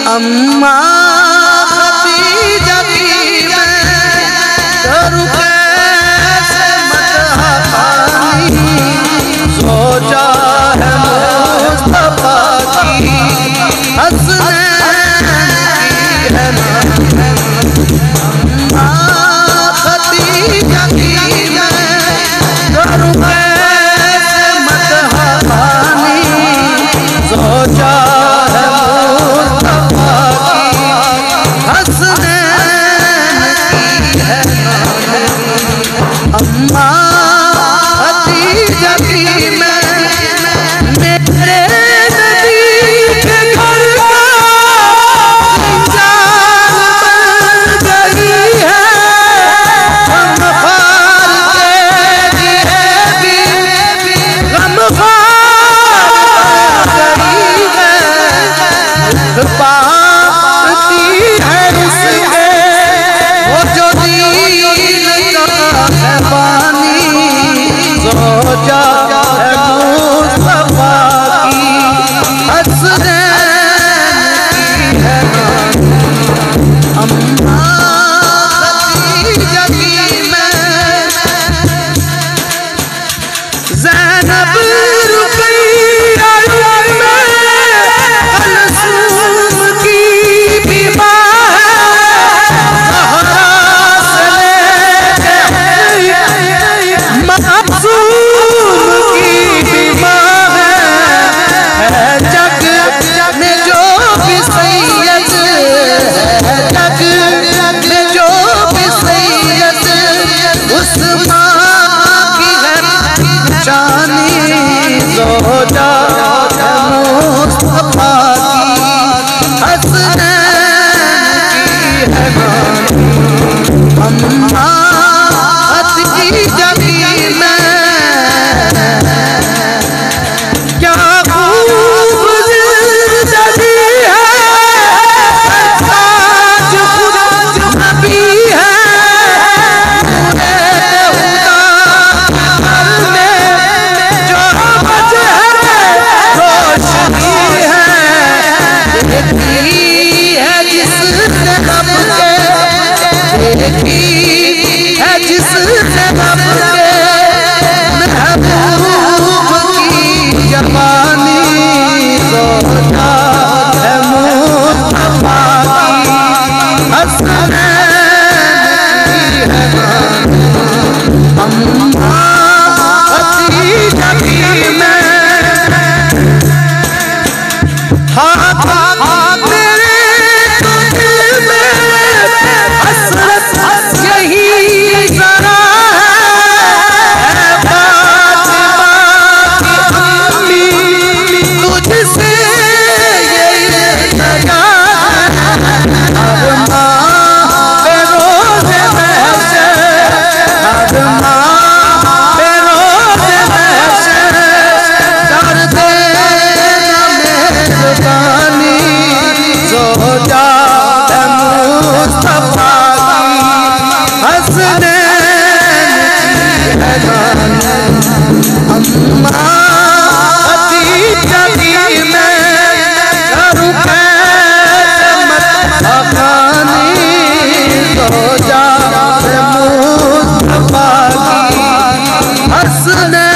अम्मा खदीजा की मैं करूं कैसे मदह पानी, सोचा है मुस्तफा की हसनैन की है ना। अम्मा खदीजा की मैं करूं कैसे मदह पानी, सोचा है मुस्तफा की हसनैन की है ना। अम्मा खदीजा की मैं मेरे नबी के घर का इंसान बन गई है। गमखार के लिए भी गमखार गई है, पाती है उसके वो जो दीन का है पानी, सोचा है मुस्तफा की हसनैन की है ना। अम्मा खदीजा की मैं ज़ैनब रुक़ैया कलसूम की भी माँ है, ज़हरा से लेके मासूम की भी माँ है। जग में जो भी सैयद है, जग में जो भी सैयद उस माँ की है जानी, सोचा है मुस्तफा की हसनैन की है ना। अम्मा खदीजा की मैं क्या खूब जिंदगी है, ताज खुदा नबी है, जो वजह रोशनी है, देखी है जिसने रब के, देखी है जिसने रब के महबूब की जवानी, सोचा है मुस्तफा की हसनैन की है ना। अम्मा खदीजा की मैं मेरे तो दिल में हसरत यही जरा है, फातिमा की अम्मी तुझसे यही लगा है। हर माँ पे रोज़े महशर, हर माँ पे रोज़े महशर कर देना मेहरबानी, सोचा है मुस्तफा की हसनैन की है ना। अम्मा खदीजा की मैं करूं कैसे मदह पानी, सोचा है मुस्तफा की हसनैन